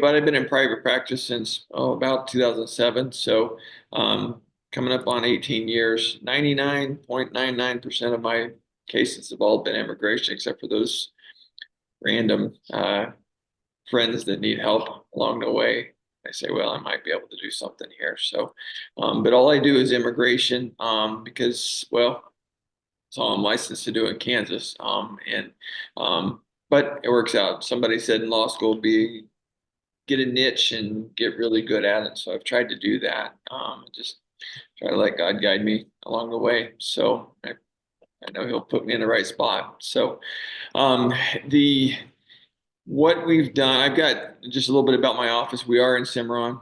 but I've been in private practice since about 2007. So coming up on 18 years. 99.99% of my cases have all been immigration, except for those random friends that need help along the way. I say, well, I might be able to do something here. So, but all I do is immigration because, well, it's all I'm licensed to do in Kansas. But it works out. Somebody said in law school, get a niche and get really good at it. So I've tried to do that. Just try to let God guide me along the way. So I know He'll put me in the right spot. So um, the what we've done, I've got just a little bit about my office. We are in Cimarron,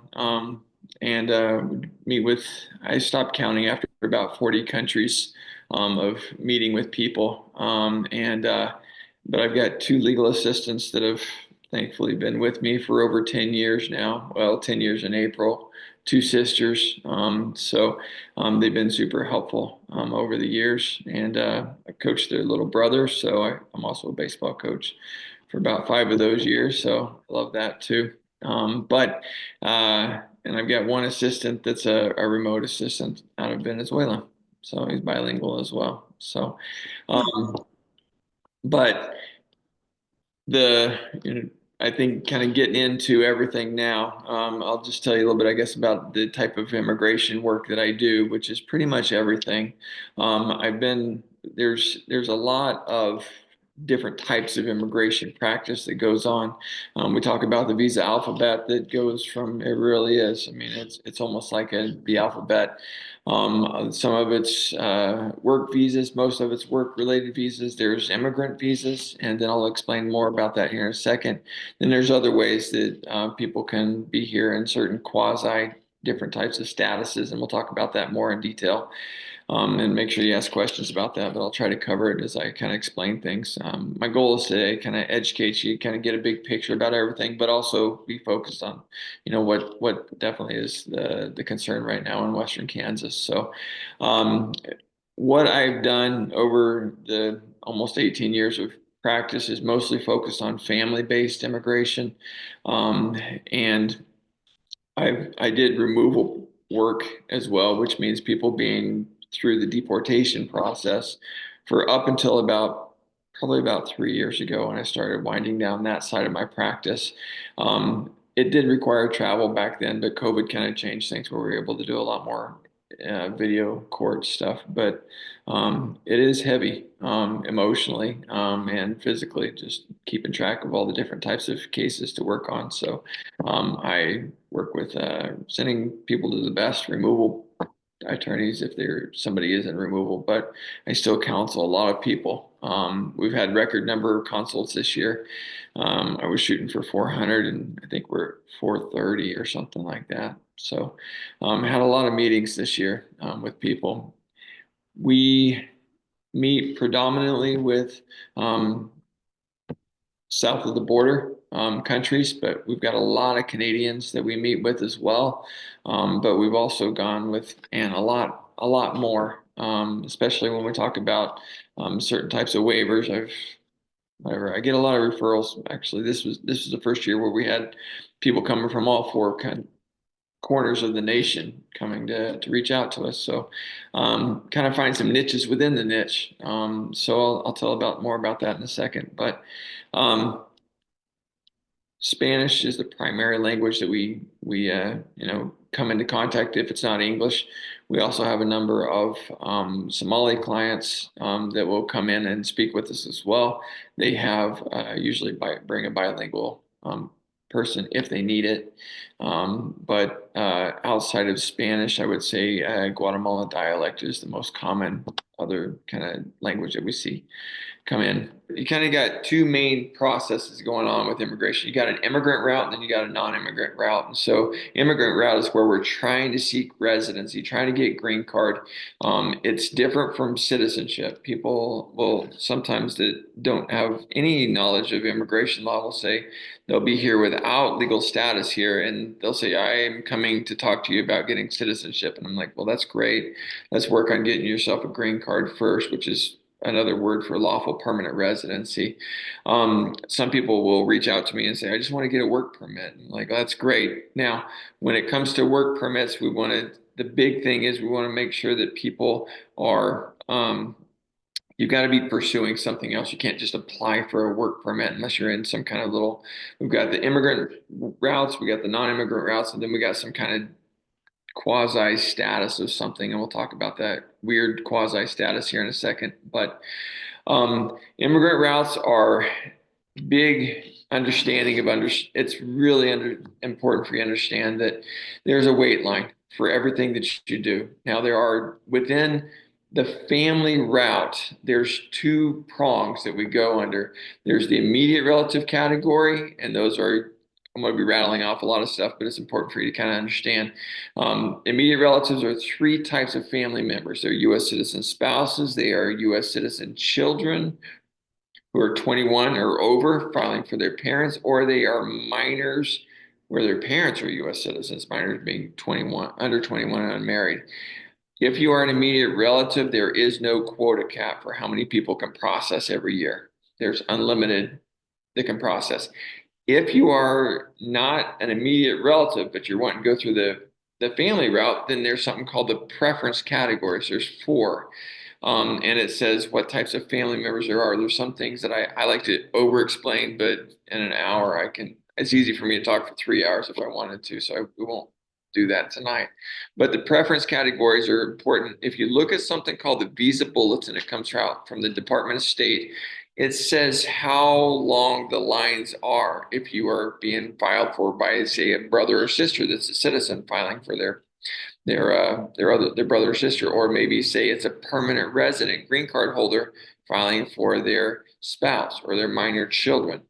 and meet with. I stopped counting after about 40 countries of meeting with people, but I've got two legal assistants that have thankfully been with me for over 10 years now. Well, 10 years in April. Two sisters, they've been super helpful over the years, and I coached their little brother, so I'm also a baseball coach for about 5 of those years. So I love that too. And I've got one assistant that's a remote assistant out of Venezuela. So he's bilingual as well. So, um, but the, you know, I think kind of getting into everything now, I'll just tell you a little bit, I guess, about the type of immigration work that I do, which is pretty much everything. I've been, there's a lot of different types of immigration practice that goes on. We talk about the visa alphabet that goes from, it really is. I mean, it's almost like the alphabet. Some of it's work visas, most of it's work-related visas. There's immigrant visas, and then I'll explain more about that here in a second. Then there's other ways that people can be here in certain quasi different types of statuses, and we'll talk about that more in detail. And make sure you ask questions about that, but I'll try to cover it as I kind of explain things. My goal is to kind of educate you, kind of get a big picture about everything, but also be focused on, what definitely is the concern right now in Western Kansas. So, um, what I've done over the almost 18 years of practice is mostly focused on family-based immigration, um, and I did removal work as well, which means people being through the deportation process for up until probably about 3 years ago when I started winding down that side of my practice. It did require travel back then, but COVID kind of changed things where we were able to do a lot more video court stuff. But it is heavy emotionally and physically, just keeping track of all the different types of cases to work on. So I work with sending people to the best removal attorneys if somebody is in removal, but I still counsel a lot of people. We've had record number of consults this year. I was shooting for 400, and I think we're 430 or something like that. So had a lot of meetings this year with people. We meet predominantly with south of the border countries, but we've got a lot of Canadians that we meet with as well. But we've also gone with and a lot more, especially when we talk about certain types of waivers. I get a lot of referrals. Actually, this was the first year where we had people coming from all four corners of the nation coming to reach out to us. So kind of find some niches within the niche. So I'll tell about more about that in a second. But um, Spanish is the primary language that we come into contact if it's not English. We also have a number of Somali clients that will come in and speak with us as well. They have usually bring a bilingual person if they need it. But outside of Spanish, I would say Guatemalan dialect is the most common other kind of language that we see come in. You kind of got two main processes going on with immigration. You got an immigrant route, and then you got a non-immigrant route. And so, immigrant route is where we're trying to seek residency, trying to get green card. It's different from citizenship. People will sometimes that don't have any knowledge of immigration law will say they'll be here without legal status here, and they'll say, "I am coming to talk to you about getting citizenship." And I'm like, "Well, that's great. Let's work on getting yourself a green card first," which is another word for lawful permanent residency. Some people will reach out to me and say, I just want to get a work permit. I'm like, that's great. Now, when it comes to work permits, the big thing is we want to make sure that people are, you've got to be pursuing something else. You can't just apply for a work permit unless you're in some kind of we've got the immigrant routes, we got the non-immigrant routes, and then we got some kind of quasi status of something, and we'll talk about that weird quasi status here in a second. But immigrant routes are big understanding of it's really important for you to understand that there's a wait line for everything that you do. Now there are within the family route, there's two prongs that we go under. There's the immediate relative category, and those are, I'm going to be rattling off a lot of stuff, but it's important for you to kind of understand. Immediate relatives are three types of family members. They're U.S. citizen spouses, they are U.S. citizen children who are 21 or over filing for their parents, or they are minors where their parents are U.S. citizens, minors being 21, under 21 and unmarried. If you are an immediate relative, there is no quota cap for how many people can process every year. There's unlimited that can process. If you are not an immediate relative, but you're wanting to go through the family route, then there's something called the preference categories. There's four. And it says what types of family members there are. There's some things that I like to over explain, but in an hour, it's easy for me to talk for 3 hours if I wanted to. So we won't do that tonight. But the preference categories are important. If you look at something called the visa bulletin, it comes out from the Department of State. It says how long the lines are if you are being filed for by, say, a brother or sister that's a citizen filing for their brother or sister, or maybe say it's a permanent resident green card holder filing for their spouse or their minor children.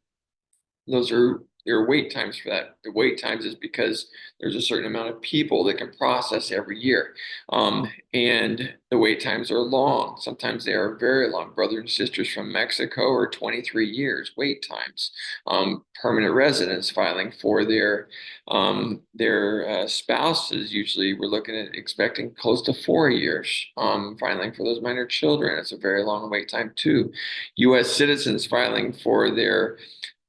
Those are your wait times for that. The wait times is because there's a certain amount of people that can process every year. And the wait times are long. Sometimes they are very long. Brothers and sisters from Mexico are 23 years wait times. Permanent residents filing for their spouses, usually we're looking at expecting close to 4 years. Filing for those minor children, it's a very long wait time too. U.S. citizens filing for their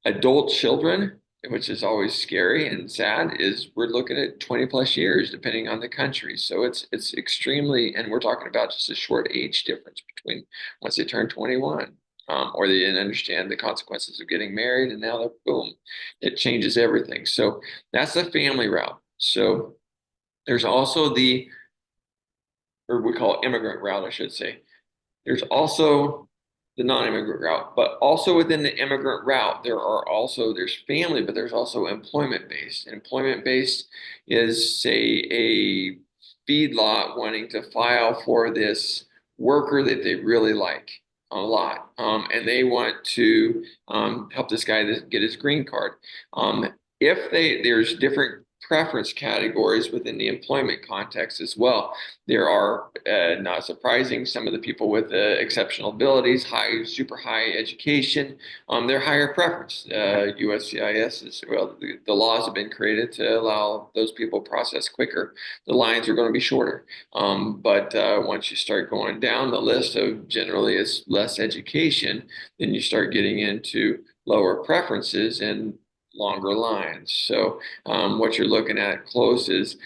adult children, which is always scary and sad, is we're looking at 20 plus years depending on the country. So it's extremely, and we're talking about just a short age difference between once they turn 21, or they didn't understand the consequences of getting married, and now they're boom, it changes everything. So that's the family route. So there's also or we call it immigrant route, I should say. There's also the non-immigrant route, but also within the immigrant route, there's family, but there's also employment based. Employment based is, say, a feedlot wanting to file for this worker that they really like a lot, and they want to help this guy get his green card. If there's different preference categories within the employment context as well. There are, not surprising, some of the people with exceptional abilities, super high education, they're higher preference. USCIS the laws have been created to allow those people to process quicker. The lines are going to be shorter. But once you start going down the list of generally is less education, then you start getting into lower preferences and longer lines. So what you're looking at close is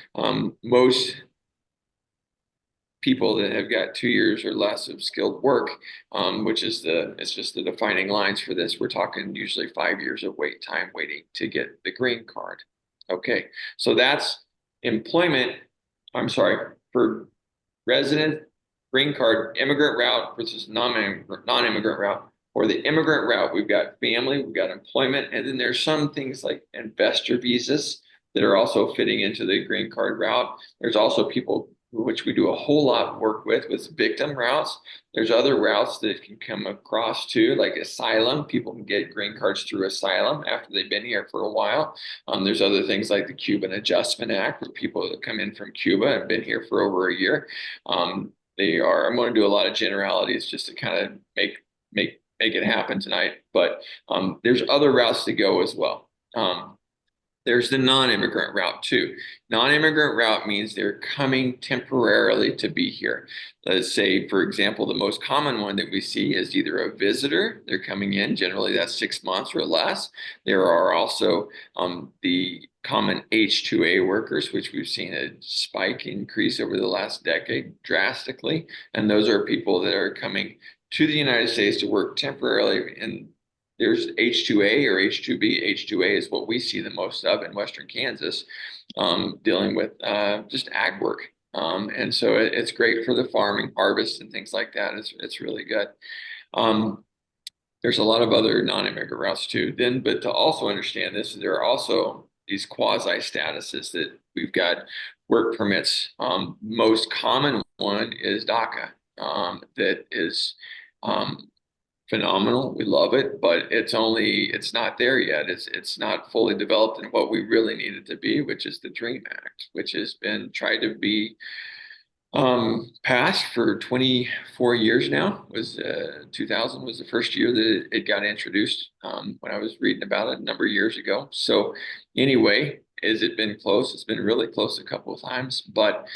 most people that have got 2 years or less of skilled work, which is it's just the defining lines for this. We're talking usually 5 years of wait time waiting to get the green card. Okay, so that's employment. I'm sorry, for resident green card immigrant route versus non-immigrant route. For the immigrant route, we've got family, we've got employment, and then there's some things like investor visas that are also fitting into the green card route. There's also people which we do a whole lot of work with victim routes. There's other routes that can come across too, like asylum. People can get green cards through asylum after they've been here for a while. There's other things like the Cuban Adjustment Act, where people that come in from Cuba and been here for over a year. I'm going to do a lot of generalities just to kind of make it happen tonight. But there's other routes to go as well. There's the non-immigrant route too. Non-immigrant route means they're coming temporarily to be here. Let's say, for example, the most common one that we see is either a visitor, they're coming in, generally that's 6 months or less. There are also the common H-2A workers, which we've seen a spike increase over the last decade drastically. And those are people that are coming to the United States to work temporarily in there's H2A or H2B. H2A is what we see the most of in Western Kansas, dealing with just ag work. And so it's great for the farming, harvest, and things like that. It's really good. Um, there's a lot of other non-immigrant routes too. Then, but to also understand this, there are also these quasi statuses that we've got work permits. Most common one is DACA. That is um, phenomenal. We love it, but it's not there yet. It's not fully developed in what we really need it to be, which is the Dream Act, which has been tried to be passed for 24 years now. Was 2000 was the first year that it got introduced when I was reading about it a number of years ago. So anyway, has it been close? It's been really close a couple of times, but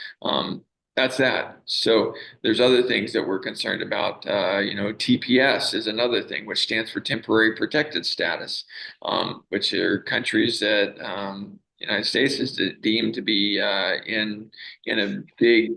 that's that. So there's other things that we're concerned about. TPS is another thing, which stands for Temporary Protected Status, which are countries that United States is deemed to be in a big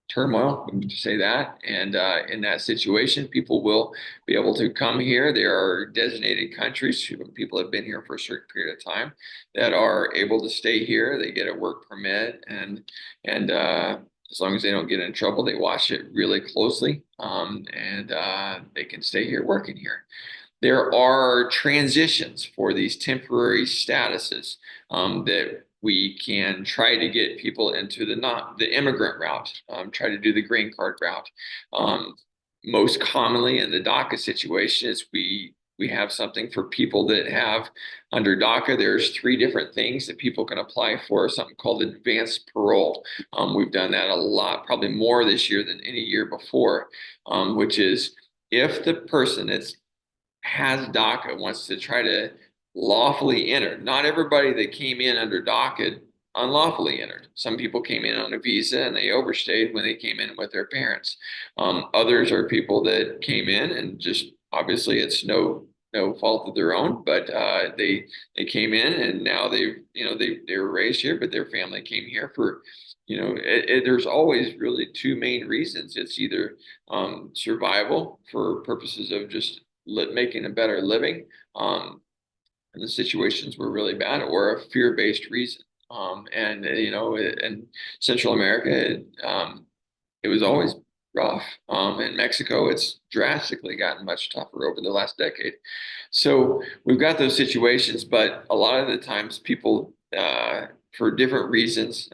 turmoil, to say that. And in that situation, people will be able to come here. There are designated countries, people have been here for a certain period of time, that are able to stay here. They get a work permit, and as long as they don't get in trouble, they watch it really closely, and they can stay here working here. There are transitions for these temporary statuses that we can try to get people into the immigrant route, try to do the green card route. Most commonly in the DACA situation is we have something for people that have under DACA. There's three different things that people can apply for, something called advanced parole. We've done that a lot, probably more this year than any year before, which is if the person has DACA wants to try to lawfully enter. Not everybody that came in under DACA unlawfully entered. Some people came in on a visa and they overstayed when they came in with their parents. Others are people that came in and just obviously it's no fault of their own, but they came in and now they were raised here, but their family came here for there's always really two main reasons. It's either survival for purposes of just making a better living, and the situations were really bad, or a fear-based reason. And in Central America, it was always rough. In Mexico, it's drastically gotten much tougher over the last decade. So we've got those situations, but a lot of the times people, for different reasons,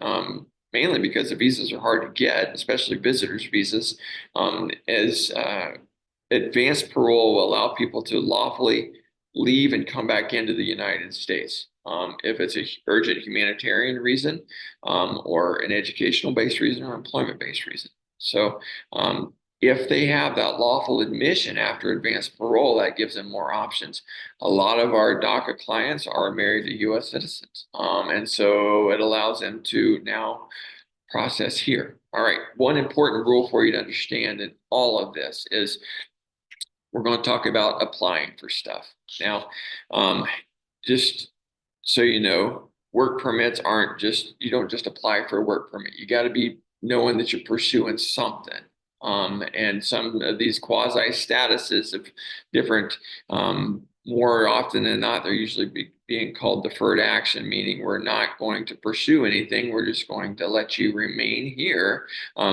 mainly because the visas are hard to get, especially visitors visas, is advanced parole will allow people to lawfully leave and come back into the United States. If it's a urgent humanitarian reason, or an educational based reason or employment based reason. So if they have that lawful admission after advanced parole, that gives them more options. A lot of our DACA clients are married to U.S. citizens, and so it allows them to now process here. All right, one important rule for you to understand in all of this is we're going to talk about applying for stuff. Now, just so you know, work permits aren't just, you don't just apply for a work permit. You got to be knowing that you're pursuing something. And some of these quasi statuses of different, more often than not, they're usually being called deferred action, meaning we're not going to pursue anything. We're just going to let you remain here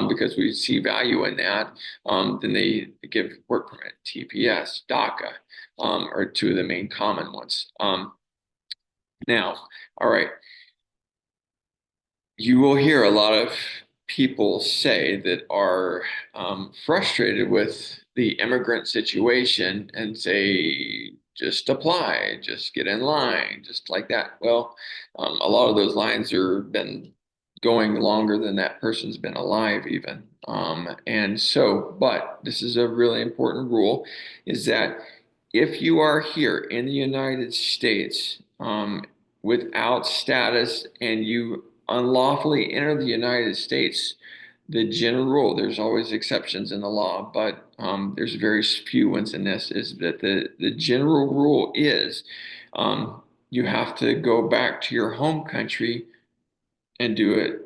because we see value in that. Then they give work permit, TPS, DACA, are two of the main common ones. Now, all right, you will hear a lot of people say that are frustrated with the immigrant situation and say, just apply, just get in line, just like that. Well, a lot of those lines are been going longer than that person's been alive even. And so, but this is a really important rule, is that if you are here in the United States, without status and you unlawfully enter the United States, the general rule, there's always exceptions in the law, but there's very few ones in this, is that the general rule is you have to go back to your home country and do it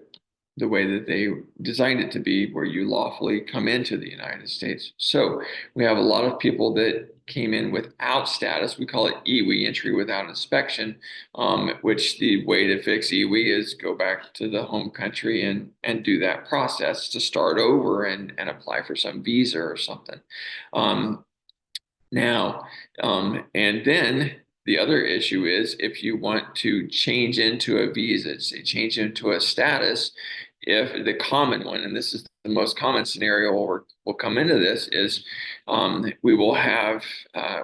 the way that they designed it to be, where you lawfully come into the United States. So we have a lot of people that came in without status. We call it EWI, entry without inspection, which the way to fix EWI is go back to the home country and do that process to start over and apply for some visa or something. Um, now, and then the other issue is if you want to change into a visa, say change into a status, if the common one, and this is the most common scenario where we'll come into this, is we will have,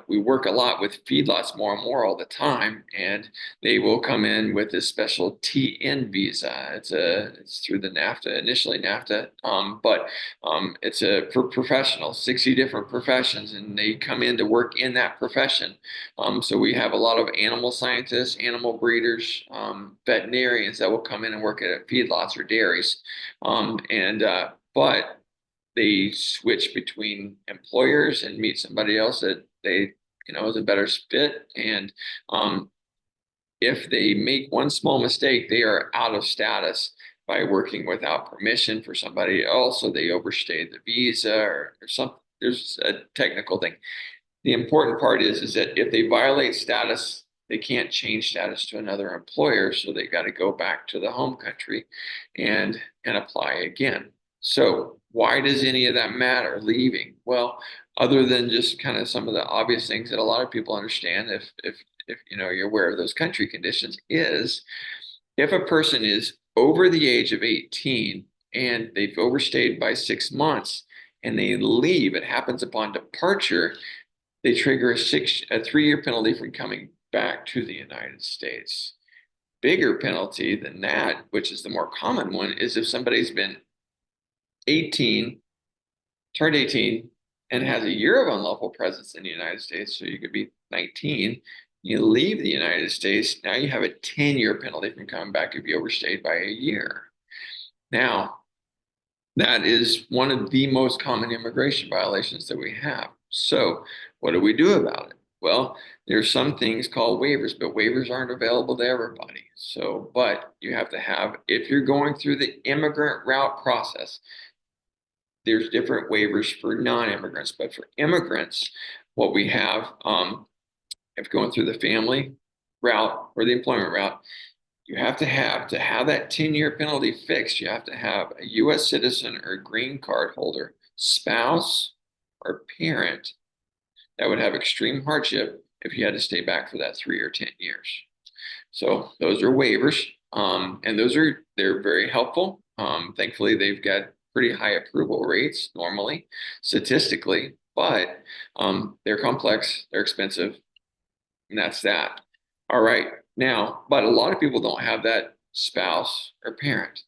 we work a lot with feedlots more and more all the time, and they will come in with this special TN visa. It's through the NAFTA, initially NAFTA, but it's for professionals, 60 different professions, and they come in to work in that profession. So we have a lot of animal scientists, animal breeders, veterinarians that will come in and work at feedlots or dairies. But they switch between employers and meet somebody else that they, is a better fit. And if they make one small mistake, they are out of status by working without permission for somebody else, so they overstayed the visa or something. There's a technical thing. The important part is that if they violate status, they can't change status to another employer, so they got to go back to the home country and apply again. So why does any of that matter, leaving? Well, other than just kind of some of the obvious things that a lot of people understand, if you're aware of those country conditions, is if a person is over the age of 18 and they've overstayed by 6 months and they leave, it happens upon departure, they trigger a 3-year penalty from coming back to the United States. Bigger penalty than that, which is the more common one, is if somebody's been 18, turned 18, and has a year of unlawful presence in the United States, so you could be 19, you leave the United States, now you have a 10-year penalty from coming back if you overstayed by a year. Now, that is one of the most common immigration violations that we have. So what do we do about it? Well, there's some things called waivers, but waivers aren't available to everybody. So, but you have to have, if you're going through the immigrant route process, there's different waivers for non-immigrants, but for immigrants, what we have, if going through the family route or the employment route, you have to have that 10-year penalty fixed. You have to have a U.S. citizen or green card holder, spouse or parent that would have extreme hardship if you had to stay back for that 3 or 10 years. So those are waivers, and they're very helpful. Thankfully, they've got pretty high approval rates normally, statistically, but they're complex, they're expensive, and that's that. All right. Now, but a lot of people don't have that spouse or parent.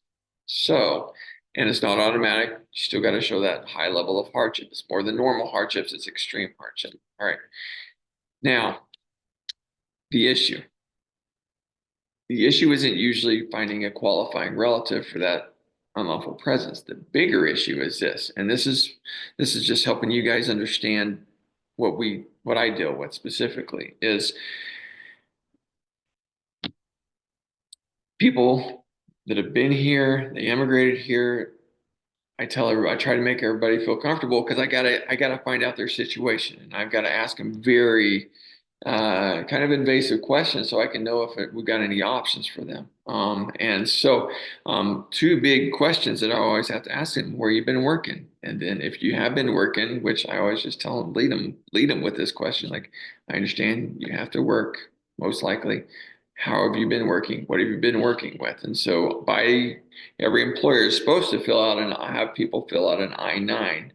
So, and it's not automatic. You still got to show that high level of hardship. It's more than normal hardships, it's extreme hardship. All right. Now, the issue. The issue isn't usually finding a qualifying relative for that unlawful presence. The bigger issue is this, and this is just helping you guys understand what I deal with specifically is people that have been here, they immigrated here. I try to make everybody feel comfortable because I gotta find out their situation, and I've got to ask them very kind of invasive questions so I can know if we've got any options for them. And so, two big questions that I always have to ask them: where you been working? And then if you have been working, which I always just tell them, lead them with this question. Like, I understand you have to work, most likely. How have you been working? What have you been working with? And so by every employer is supposed to have people fill out an I-9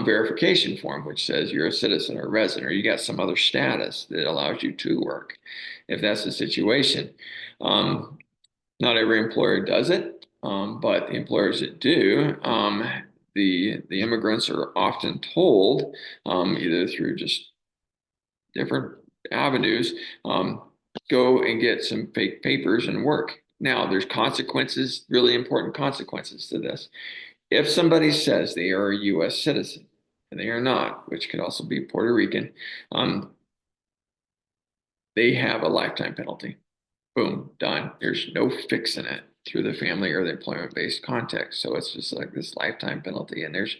verification form, which says you're a citizen or resident, or you got some other status that allows you to work, if that's the situation. Not every employer does it, but the employers that do, the immigrants are often told, either through just different avenues, go and get some fake papers and work. Now, there's consequences, really important consequences to this. If somebody says they are a U.S. citizen and they are not, which could also be Puerto Rican, um, they have a lifetime penalty. Boom, done. There's no fixing it through the family or the employment-based context. So it's just like this lifetime penalty, and there's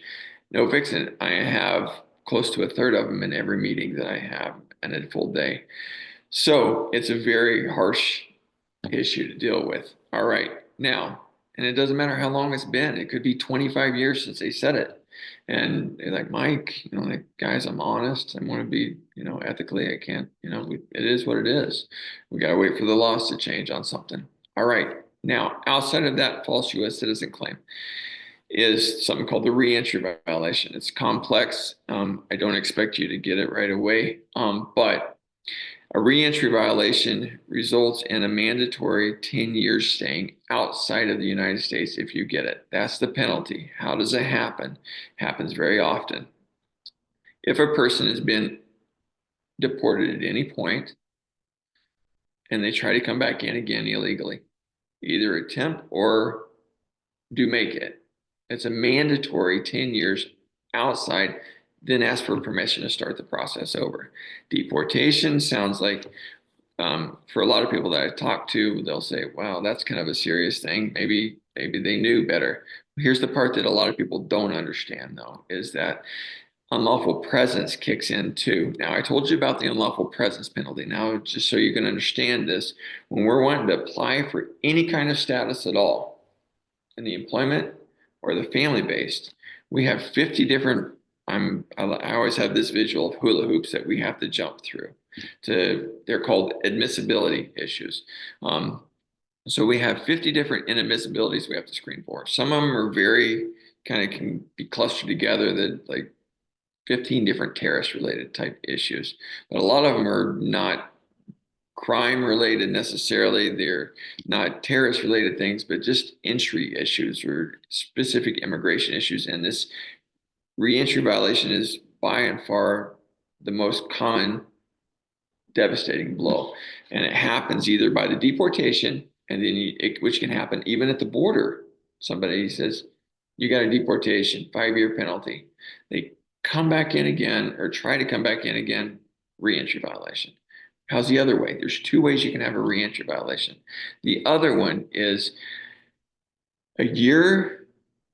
no fixing it. I have close to a third of them in every meeting that I have in a full day. So it's a very harsh issue to deal with. All right. Now, and it doesn't matter how long it's been. It could be 25 years since they said it. And they're like, Mike, like, guys, I'm honest. I want to be, ethically, I can't, it is what it is. We got to wait for the laws to change on something. All right. Now, outside of that false U.S. citizen claim is something called the reentry violation. It's complex. I don't expect you to get it right away. But a reentry violation results in a mandatory 10 years staying outside of the United States if you get it. That's the penalty. How does it happen? It happens very often. If a person has been deported at any point and they try to come back in again illegally, either attempt or do make it, it's a mandatory 10 years outside, then ask for permission to start the process over. Deportation sounds like for a lot of people that I talk to, they'll say, wow, that's kind of a serious thing. Maybe they knew better. Here's the part that a lot of people don't understand, though, is that unlawful presence kicks in too. Now, I told you about the unlawful presence penalty. Now, just so you can understand this, when we're wanting to apply for any kind of status at all in the employment or the family based, we have 50 different, I always have this visual of hula hoops that we have to jump through. They're called admissibility issues. So we have 50 different inadmissibilities we have to screen for. Some of them are very kind of can be clustered together, that like 15 different terrorist related type issues, but a lot of them are not crime related necessarily. They're not terrorist related things, but just entry issues or specific immigration issues. And this reentry violation is by and far the most common devastating blow. And it happens either by the deportation, and then which can happen even at the border. Somebody says, you got a deportation, 5-year penalty. They come back in again or try to come back in again, reentry violation. How's the other way? There's 2 ways you can have a reentry violation. The other one is a year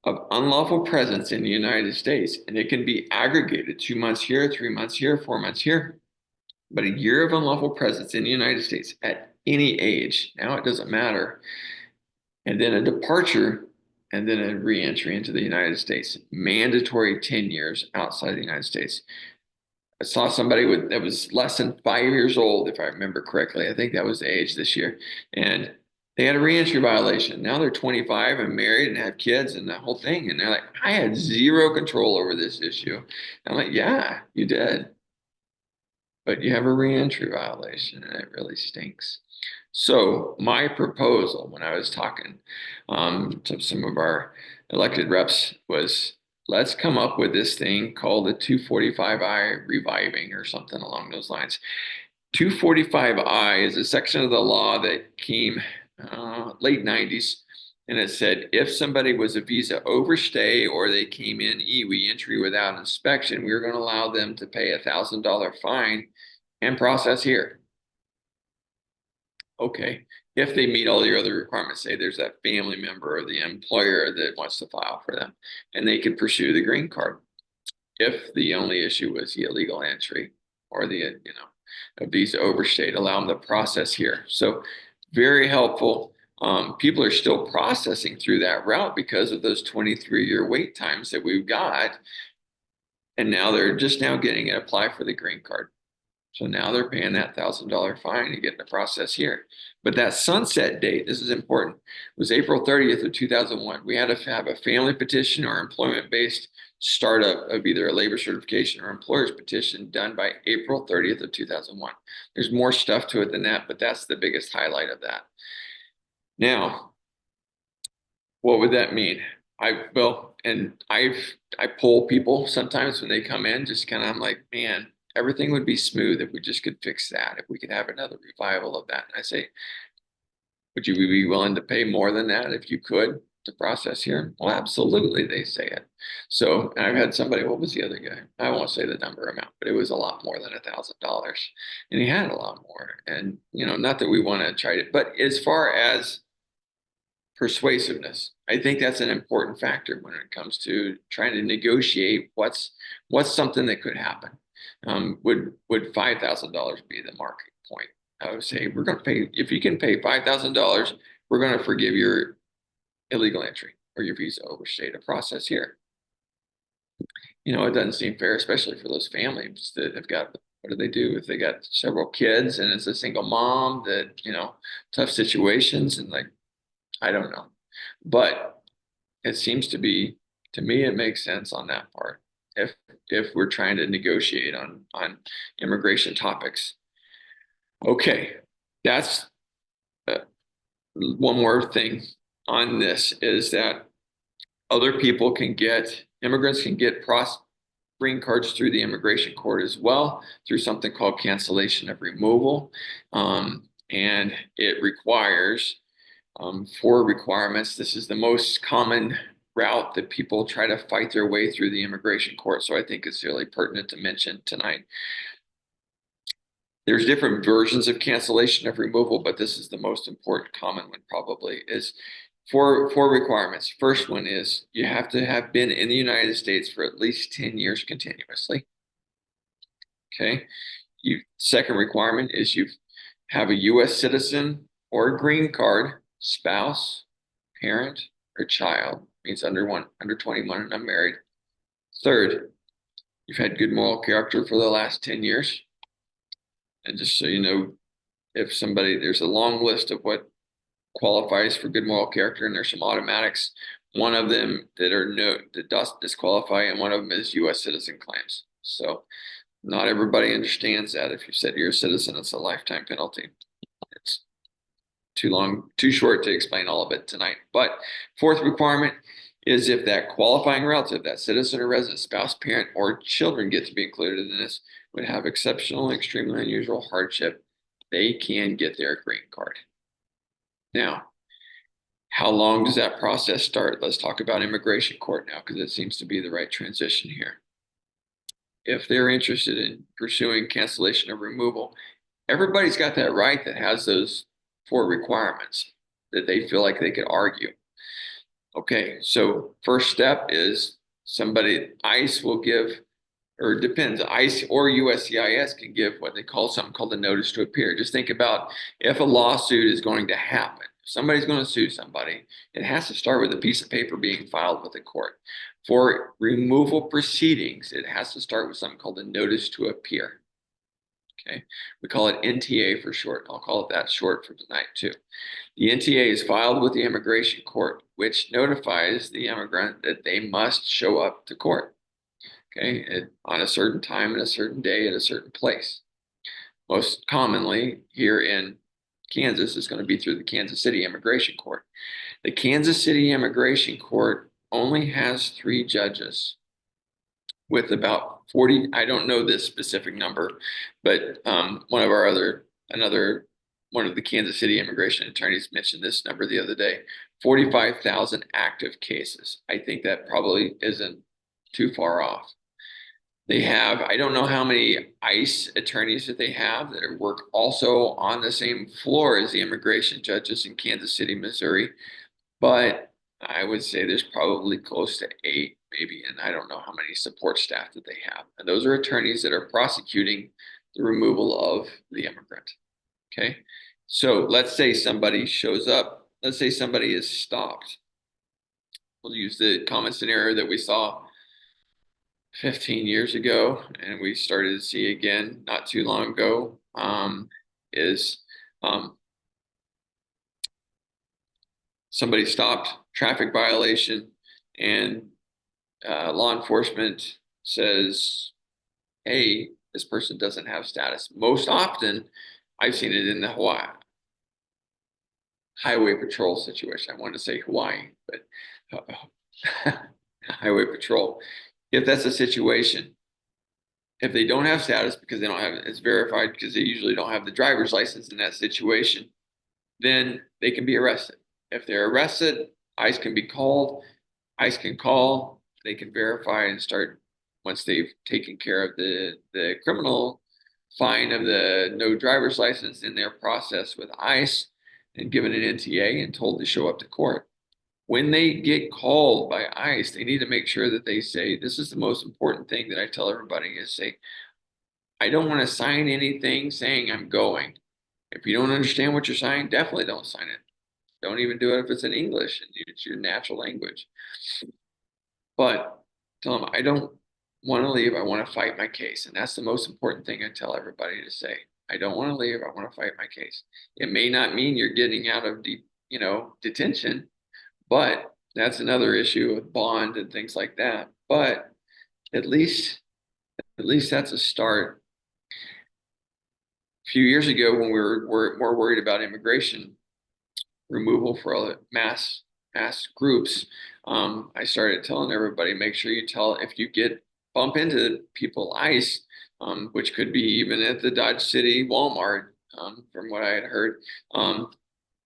of unlawful presence in the United States, and it can be aggregated 2 months here, 3 months here, 4 months here. But a year of unlawful presence in the United States at any age, now it doesn't matter, and then a departure, and then a reentry into the United States, mandatory 10 years outside the United States. I saw somebody that was less than 5 years old, if I remember correctly. I think that was the age this year. And they had a reentry violation. Now they're 25 and married and have kids and the whole thing. And they're like, I had zero control over this issue. I'm like, yeah, you did. But you have a reentry violation and it really stinks. So my proposal when I was talking to some of our elected reps was, let's come up with this thing called the 245I reviving or something along those lines. 245I is a section of the law that came late 90s. And it said if somebody was a visa overstay or they came in entry without inspection, we were going to allow them to pay $1,000 fine and process here. Okay, if they meet all the other requirements, say there's that family member or the employer that wants to file for them, and they could pursue the green card. If the only issue was the illegal entry or the, a visa overstayed, allow them to process here. So very helpful. People are still processing through that route because of those 23-year wait times that we've got. And now they're just now getting it applied for the green card. So now they're paying that $1,000 fine to get the process here. But that sunset date, this is important, was April 30th of 2001. We had to have a family petition or employment-based startup of either a labor certification or employer's petition done by April 30th of 2001. There's more stuff to it than that, but that's the biggest highlight of that. Now, what would that mean? I poll people sometimes when they come in, just kind of, I'm like, man, everything would be smooth if we just could fix that, if we could have another revival of that. And I say, would you be willing to pay more than that if you could to process here? Well, absolutely, they say it. So, and I've had somebody, what was the other guy? I won't say the number amount, but it was a lot more than $1,000. And he had a lot more. And, not that we want to try to, but as far as persuasiveness, I think that's an important factor when it comes to trying to negotiate what's something that could happen. Would $5,000 be the market point? I would say we're going to pay, if you can pay $5,000, we're going to forgive your illegal entry or your visa overstay to process here. It doesn't seem fair, especially for those families that have got, what do they do if they got several kids and it's a single mom that, tough situations and like, I don't know. But it seems to me, it makes sense on that part. If we're trying to negotiate on immigration topics. Okay, that's one more thing on this is that immigrants can get green cards through the immigration court as well, through something called cancellation of removal. And it requires 4 requirements. This is the most common route that people try to fight their way through the immigration court. So I think it's really pertinent to mention tonight. There's different versions of cancellation of removal, but this is the most important common one probably is four requirements. First one is you have to have been in the United States for at least 10 years continuously. Okay. Second requirement is you have a U.S. citizen or a green card, spouse, parent, or child, means under 21 and unmarried. Third, you've had good moral character for the last 10 years. And just so you know, there's a long list of what qualifies for good moral character, and there's some automatics. One of them that does disqualify, and one of them is U.S. citizen claims. So not everybody understands that. If you said you're a citizen, it's a lifetime penalty. It's too short to explain all of it tonight. But fourth requirement is if that qualifying relative, that citizen or resident, spouse, parent, or children get to be included in this, would have exceptional, extremely unusual hardship, they can get their green card. Now, how long does that process start? Let's talk about immigration court now, because it seems to be the right transition here. If they're interested in pursuing cancellation of removal, everybody's got that right that has those 4 requirements that they feel like they could argue. Okay, so first step is ICE will give, or it depends, ICE or USCIS can give what they call something called a notice to appear. Just think about if a lawsuit is going to happen. If somebody's going to sue somebody, it has to start with a piece of paper being filed with the court. For removal proceedings, it has to start with something called a notice to appear. Okay, we call it NTA for short. I'll call it that short for tonight too. The NTA is filed with the immigration court, which notifies the immigrant that they must show up to court. Okay, on a certain time and a certain day at a certain place. Most commonly here in Kansas is going to be through the Kansas City Immigration Court. The Kansas City Immigration Court only has 3 judges with about 40, I don't know this specific number, but one of the Kansas City immigration attorneys mentioned this number the other day, 45,000 active cases. I think that probably isn't too far off. I don't know how many ICE attorneys that they have that work also on the same floor as the immigration judges in Kansas City, Missouri, but I would say there's probably close to 8, maybe, and I don't know how many support staff that they have. And those are attorneys that are prosecuting the removal of the immigrant. Okay, so let's say somebody shows up. Let's say somebody is stopped. We'll use the common scenario that we saw 15 years ago, and we started to see again not too long ago, is somebody stopped, traffic violation, and law enforcement says, hey, this person doesn't have status. Most often, I've seen it in the Hawaii highway patrol situation. I wanted to say Hawaii, but highway patrol. If that's a situation, If they don't have status because they don't have it's verified because they usually don't have the driver's license in that situation, then they can be arrested. If they're arrested, ICE can be called. ICE can call. They can verify and start once they've taken care of the criminal fine of the no driver's license in their process with ICE and given an NTA and told to show up to court. When they get called by ICE, they need to make sure that they say, this is the most important thing that I tell everybody is say, I don't want to sign anything saying I'm going. If you don't understand what you're signing, definitely don't sign it. Don't even do it if it's in English and it's your natural language. But tell them, I don't want to leave. I want to fight my case. And that's the most important thing I tell everybody to say. I don't want to leave. I want to fight my case. It may not mean you're getting out of detention, but that's another issue with bond and things like that. But at least that's a start. A few years ago, when we were more worried about immigration removal for all the mass groups, I started telling everybody, make sure you tell if you bump into people ICE, which could be even at the Dodge City Walmart, from what I had heard,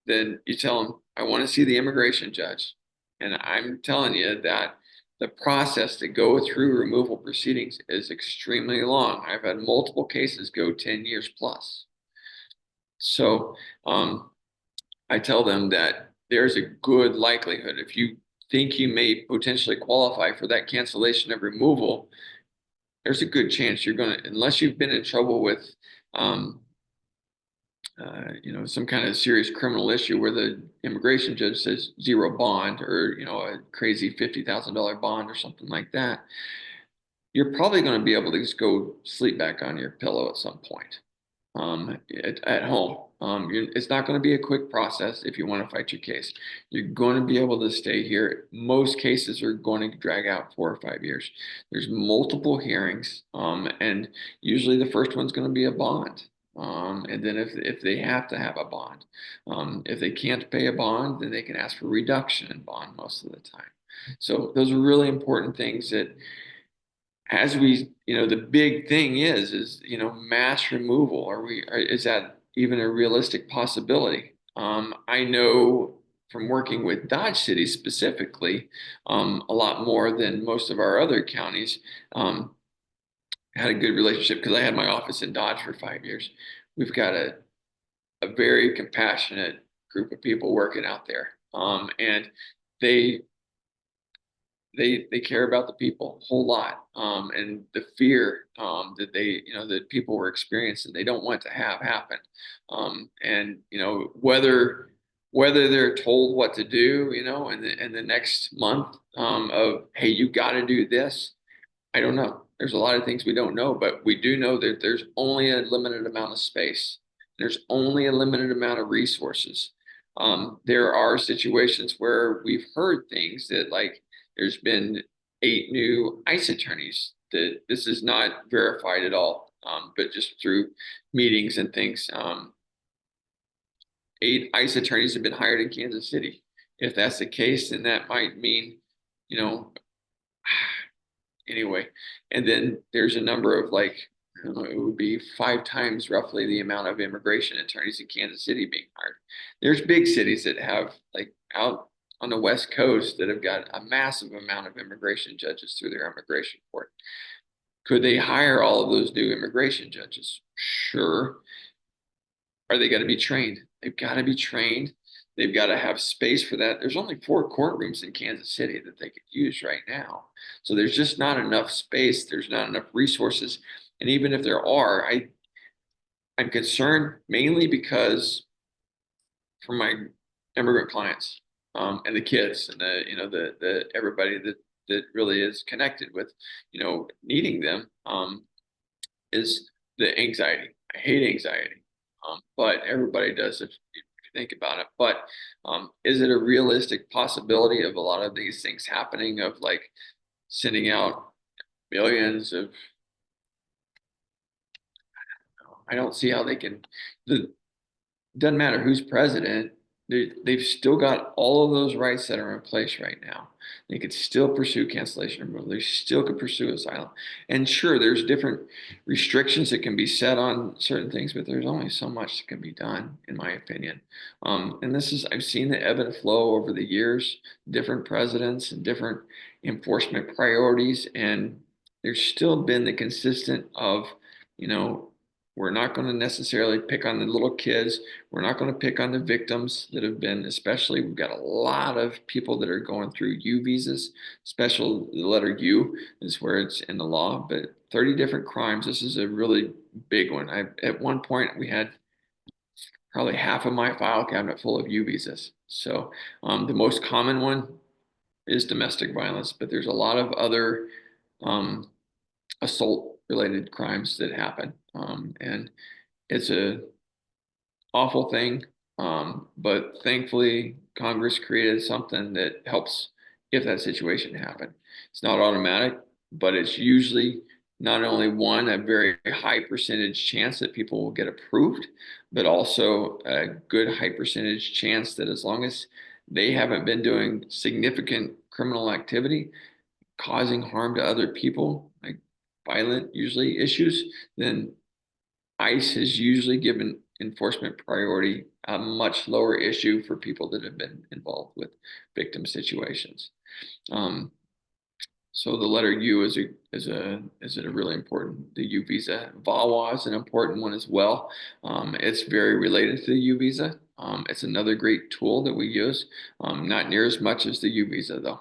then you tell them, I want to see the immigration judge. And I'm telling you that the process to go through removal proceedings is extremely long. I've had multiple cases go 10 years plus. So I tell them that there's a good likelihood if you think you may potentially qualify for that cancellation of removal, there's a good chance you're going to, unless you've been in trouble with um, some kind of serious criminal issue where the immigration judge says zero bond or, a crazy $50,000 bond or something like that, you're probably going to be able to just go sleep back on your pillow at some point at home. It's not going to be a quick process if you want to fight your case. You're going to be able to stay here. Most cases are going to drag out 4 or 5 years. There's multiple hearings, and usually the first one's going to be a bond. And then if they have to have a bond, if they can't pay a bond, then they can ask for reduction in bond most of the time. So those are really important things that as the big thing is mass removal. Is that even a realistic possibility? I know from working with Dodge City specifically, a lot more than most of our other counties. Had a good relationship because I had my office in Dodge for 5 years. We've got a very compassionate group of people working out there, and they they care about the people a whole lot, and the fear that that people were experiencing they don't want to have happen, and whether they're told what to do in the next month, of hey, you got to do this. I don't know. There's a lot of things we don't know, but we do know that there's only a limited amount of space. There's only a limited amount of resources. There are situations where we've heard things that, like, there's been 8 new ICE attorneys. That this is not verified at all, but just through meetings and things. 8 ICE attorneys have been hired in Kansas City. If that's the case, then that might mean, you know, anyway. And then there's a number of, like, I don't know, it would be 5 times roughly the amount of immigration attorneys in Kansas City being hired. There's big cities that have, like, out on the West Coast that have got a massive amount of immigration judges through their immigration court. Could they hire all of those new immigration judges? Sure. Are they got to be trained? They've got to be trained. They've got to have space for that. There's only 4 courtrooms in Kansas City that they could use right now. So there's just not enough space. There's not enough resources. And even if there are, I'm concerned mainly because for my immigrant clients, and the kids and the everybody that really is connected with, needing them, is the anxiety. I hate anxiety, but everybody does if you think about it. But is it a realistic possibility of a lot of these things happening, of like sending out millions of, I don't see how they can, the doesn't matter who's president, they've still got all of those rights that are in place right now. They could still pursue cancellation of removal. They still could pursue asylum. And sure, there's different restrictions that can be set on certain things, but there's only so much that can be done, in my opinion. And this is, I've seen the ebb and flow over the years, different presidents and different enforcement priorities, and there's still been the consistent of, you know, we're not going to necessarily pick on the little kids. We're not going to pick on the victims that have been, especially, we've got a lot of people that are going through U visas, special, the letter U is where it's in the law, but 30 different crimes. This is a really big one. At one point, we had probably half of my file cabinet full of U visas. So the most common one is domestic violence, but there's a lot of other um, assault related crimes that happen. And it's a awful thing. But thankfully, Congress created something that helps if that situation happened. It's not automatic, but it's usually not only one, a very high percentage chance that people will get approved, but also a good high percentage chance that as long as they haven't been doing significant criminal activity, causing harm to other people, like violent usually issues, then ICE has usually given enforcement priority, a much lower issue for people that have been involved with victim situations. Um, so the letter U is a really important, the U visa. VAWA is an important one as well. It's very related to the U visa. It's another great tool that we use. Not near as much as the U visa though.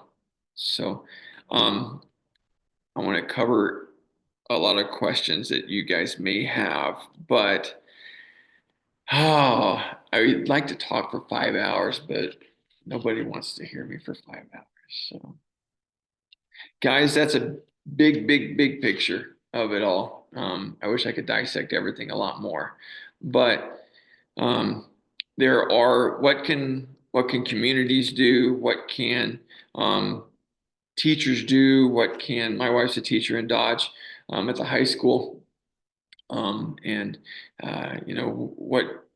So um, I want to cover a lot of questions that you guys may have, but oh, I would like to talk for 5 hours, but nobody wants to hear me for 5 hours. So, guys, that's a big, big, big picture of it all. I wish I could dissect everything a lot more, but um, there are what can communities do? What can teachers do? What can my wife's a teacher in Dodge at the high school. And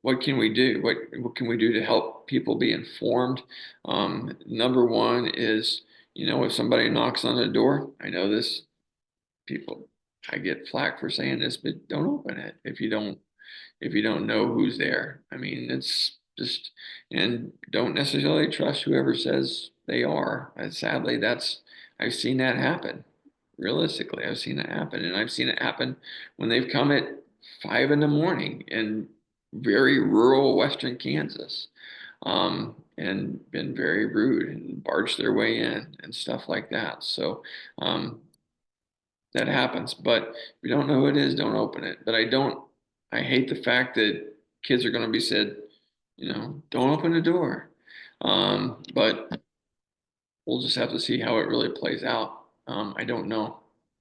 what can we do? What can we do to help people be informed? Number one is, if somebody knocks on the door, I know this people, I get flack for saying this, but don't open it if you don't know who's there. I mean, it's just, and don't necessarily trust whoever says they are. And sadly, I've seen that happen. Realistically, I've seen it happen. And I've seen it happen when they've come at 5 in the morning in very rural Western Kansas, and been very rude and barged their way in and stuff like that. So, that happens. But if you don't know who it is, don't open it. But I hate the fact that kids are going to be said, don't open the door. But we'll just have to see how it really plays out. I don't know.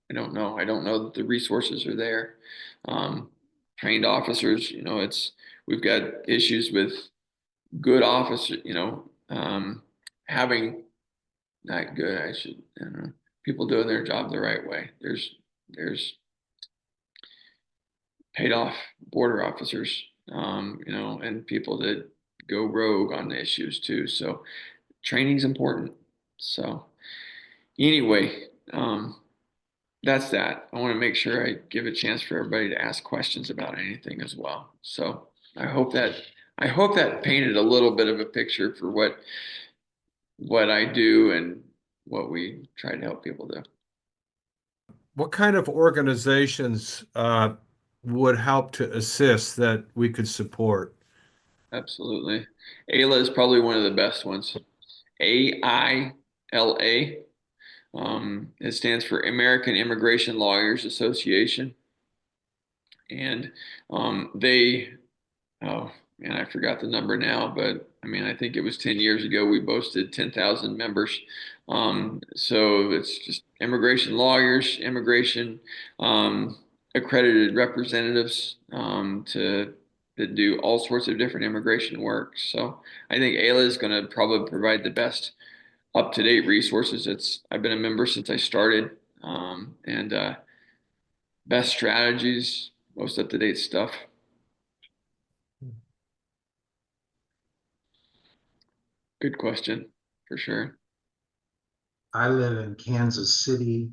I don't know. I don't know that the resources are there. Um, Trained officers, we've got issues with good officers, having not good, I don't know, people doing their job the right way. There's paid off border officers, and people that go rogue on the issues too. So training's important. So anyway, that's that. I want to make sure I give a chance for everybody to ask questions about anything as well. So I hope that I hope that painted a little bit of a picture for what I do and what we try to help people do. What kind of organizations would help to assist that we could support? Absolutely. AILA is probably one of the best ones. AILA. It stands for American Immigration Lawyers Association. And they, oh man, I forgot the number now, but I mean, I think it was 10 years ago we boasted 10,000 members. So it's just immigration lawyers, immigration accredited representatives that do all sorts of different immigration work. So I think AILA is going to probably provide the best up-to-date resources. I've been a member since I started, and best strategies, most up-to-date stuff. Good question, for sure. I live in Kansas City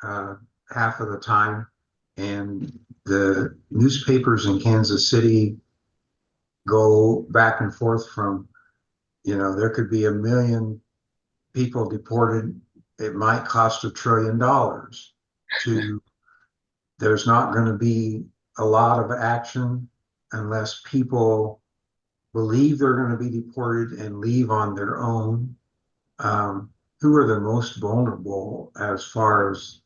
uh, half of the time, and the newspapers in Kansas City go back and forth from, there could be 1 million people deported. It might cost $1 trillion to, there's not going to be a lot of action unless people believe they're going to be deported and leave on their own. Um, who are the most vulnerable as far as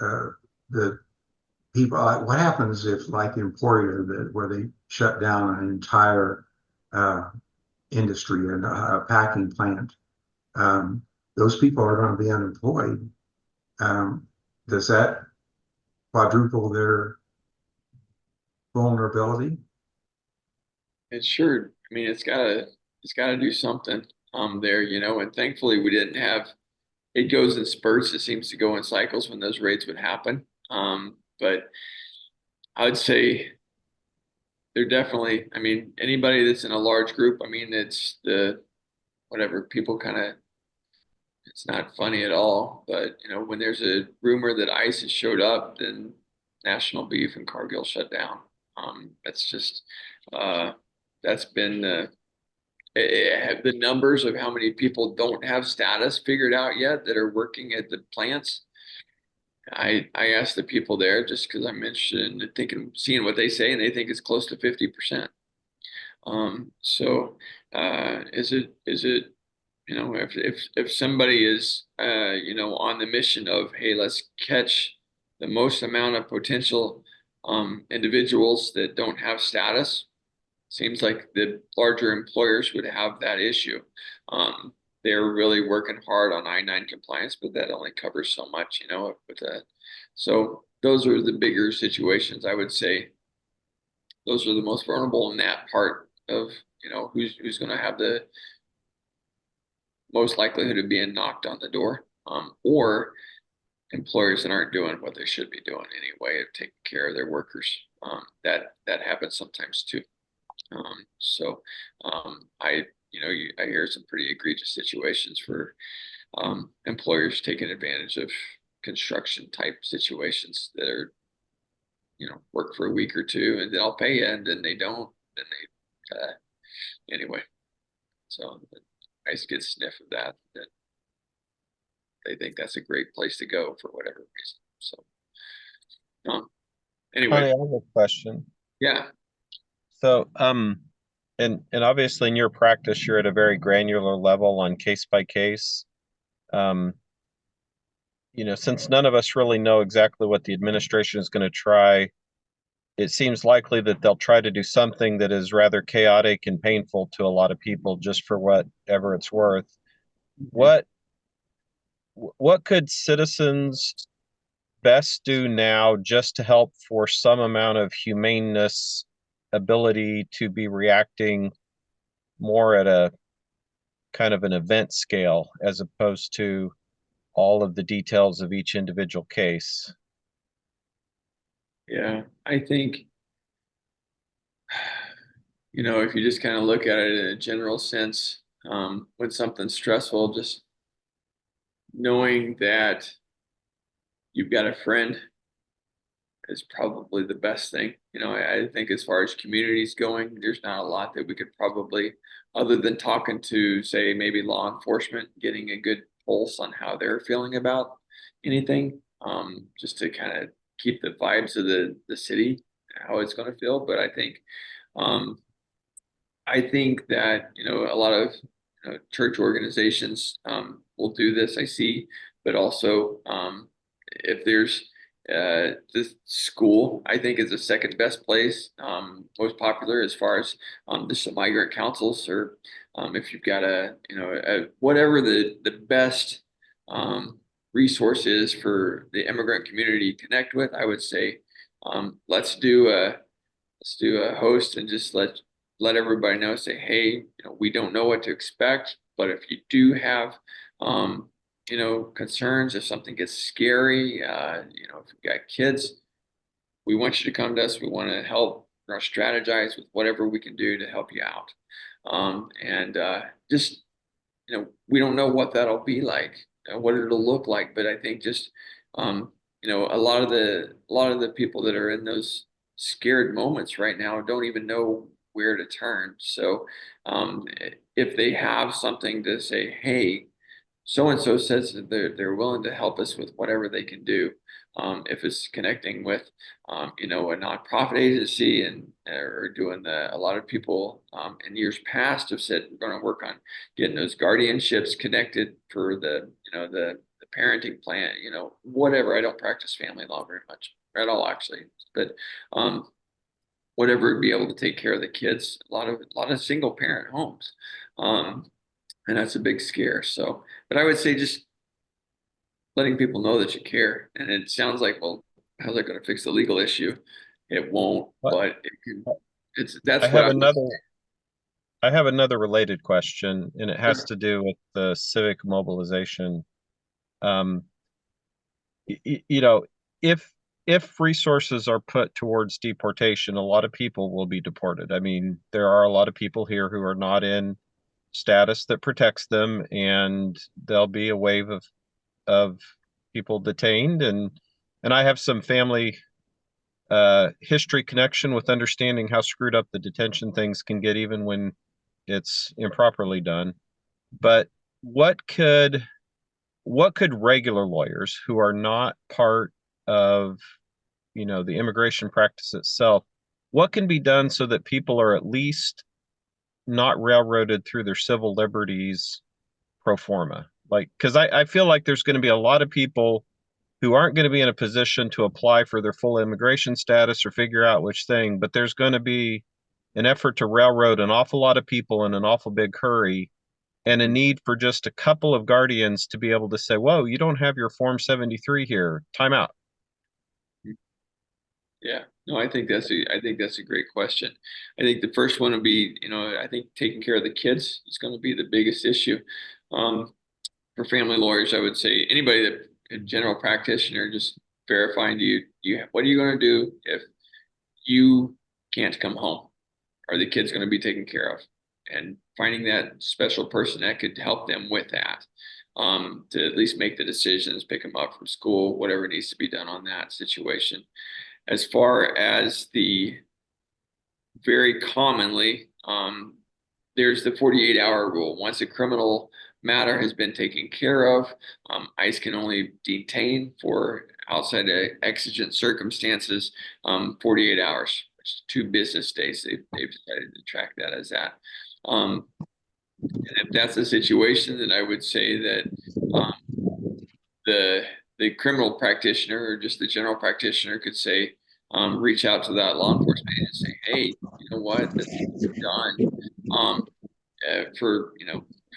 uh, the people? What happens if, like in Emporia, where they shut down an entire uh, industry and a packing plant? Um, those people are going to be unemployed. Um, does that quadruple their vulnerability? It sure, I mean, it's gotta do something there, and thankfully we didn't have it goes in spurts. It seems to go in cycles when those raids would happen. But I would say they're definitely, I mean, anybody that's in a large group, I mean, it's the whatever people kind of it's not funny at all. But when there's a rumor that ISIS showed up, then national beef and Cargill shut down. That's just uh, that's been the numbers of how many people don't have status figured out yet that are working at the plants. I asked the people there just because I'm interested in thinking, seeing what they say, and they think it's close to 50%. So is it if somebody is on the mission of, hey, let's catch the most amount of potential individuals that don't have status, seems like the larger employers would have that issue. Um, they're really working hard on I-9 compliance, but that only covers so much, with that. So those are the bigger situations. I would say those are the most vulnerable in that part of, who's going to have the most likelihood of being knocked on the door, or employers that aren't doing what they should be doing anyway of taking care of their workers. That happens sometimes too. So I hear some pretty egregious situations for employers taking advantage of construction type situations that are, work for a week or two and then I'll pay you, and then they don't, and anyway. So I just get a sniff of that they think that's a great place to go for whatever reason. So Connie, anyway, I have a question. yeah, So, and obviously in your practice, you're at a very granular level on case by case. Um, since none of us really know exactly what the administration is going to try, it seems likely that they'll try to do something that is rather chaotic and painful to a lot of people just for whatever it's worth. What what could citizens best do now just to help for some amount of humaneness ability to be reacting more at a kind of an event scale as opposed to all of the details of each individual case? yeah. I think, if you just kind of look at it in a general sense, when something's stressful, just knowing that you've got a friend is probably the best thing. I think as far as communities going, there's not a lot that we could probably, other than talking to, say, maybe law enforcement, getting a good pulse on how they're feeling about anything, just to kind of keep the vibes of the city, how it's going to feel. But um, I think that, a lot of church organizations will do this, I see, but also if there's this school, I think is the second best place, most popular as far as just the migrant councils, or if you've got whatever the best resource is for the immigrant community to connect with, I would say let's do a host and just let everybody know, say, hey, we don't know what to expect, but if you do have concerns, if something gets scary, if you've got kids, we want you to come to us. We want to help strategize with whatever we can do to help you out. And just we don't know what that'll be like, what it'll look like. But I think just, a lot of the people that are in those scared moments right now don't even know where to turn. So, if they have something to say, hey, so and so says that they're willing to help us with whatever they can do. If it's connecting with, a nonprofit agency and or doing a lot of people in years past have said we're going to work on getting those guardianships connected for the parenting plan, whatever. I don't practice family law very much at all, actually, but whatever would be able to take care of the kids. A lot of single parent homes. And that's a big scare. So, but I would say just letting people know that you care. And it sounds like, well, how's that going to fix the legal issue? It won't, But but it can. That's I what have I would another I have another related question, and it has to do with the civic mobilization. Um, you know, if resources are put towards deportation, a lot of people will be deported. I mean, there are a lot of people here who are not in status that protects them, and there'll be a wave of people detained, and I have some family history connection with understanding how screwed up the detention things can get even when it's improperly done. But what could regular lawyers who are not part of, the immigration practice itself, what can be done so that people are at least not railroaded through their civil liberties pro forma? Like, because I feel like there's going to be a lot of people who aren't going to be in a position to apply for their full immigration status or figure out which thing, but there's going to be an effort to railroad an awful lot of people in an awful big hurry, and a need for just a couple of guardians to be able to say, whoa, you don't have your Form 73 here, time out. Yeah, no, I think that's a great question. I think the first one would be, I think taking care of the kids is going to be the biggest issue. Um, for family lawyers, I would say anybody that a general practitioner just verifying what are you going to do if you can't come home? Are the kids going to be taken care of? And finding that special person that could help them with that, to at least make the decisions, pick them up from school, whatever needs to be done on that situation. As far as the very commonly, there's the 48-hour rule. Once a criminal matter has been taken care of, ICE can only detain for outside of exigent circumstances 48 hours, which is 2 business days. They've decided to track that as that. And if that's the situation, then I would say that the criminal practitioner or just the general practitioner could say, reach out to that law enforcement and say, hey, you know what, this is done. For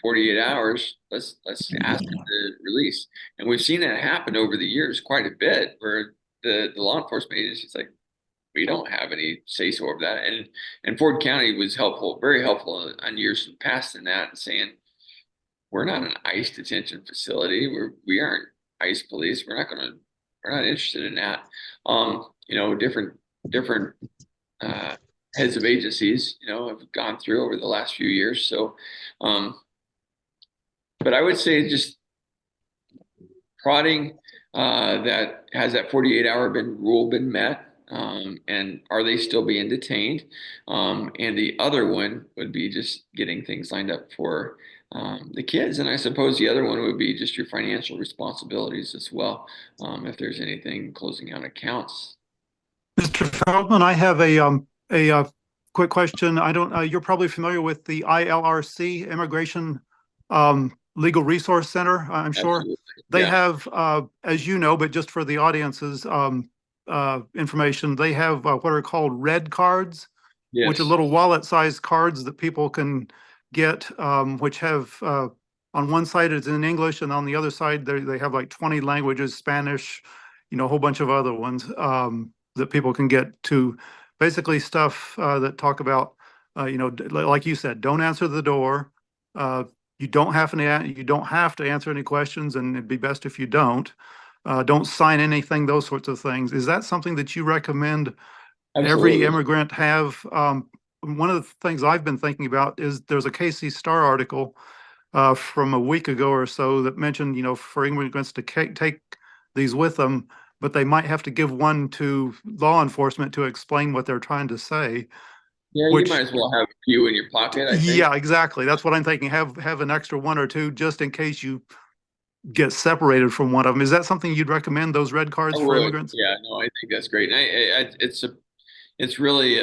48 hours, let's ask them to release. And we've seen that happen over the years quite a bit, where the law enforcement agency's like, we don't have any say so over that. And Ford County was helpful, very helpful on years past in that, saying we're not an ICE detention facility. We aren't ICE police. We're not interested in that. Different heads of agencies, have gone through over the last few years. So, but I would say just prodding that has that 48-hour rule been met, and are they still being detained? And the other one would be just getting things lined up for the kids. And I suppose the other one would be just your financial responsibilities as well, if there's anything closing out accounts. Mr. Feltman, I have a quick question. I don't. You're probably familiar with the ILRC, Immigration Legal Resource Center. I'm sure Absolutely. they Yeah. have, as you know, but just for the audience's information, they have what are called red cards, Yes. which are little wallet-sized cards that people can get, which have on one side it's in English, and on the other side they have like 20 languages, Spanish, a whole bunch of other ones. That people can get to basically stuff that talk about, like you said, don't answer the door. You don't have to answer any questions, and it'd be best if you don't. Don't sign anything, those sorts of things. Is that something that you recommend Absolutely. every immigrant have? One of the things I've been thinking about is there's a KC Star article from a week ago or so that mentioned, for immigrants to take these with them, but they might have to give one to law enforcement to explain what they're trying to say. Yeah, you Which, might as well have a few in your pocket, I think. yeah, exactly. That's what I'm thinking. Have an extra one or two just in case you get separated from one of them. Is that something you'd recommend, those red cards I for would. immigrants? Yeah, no, I think that's great. And it's really,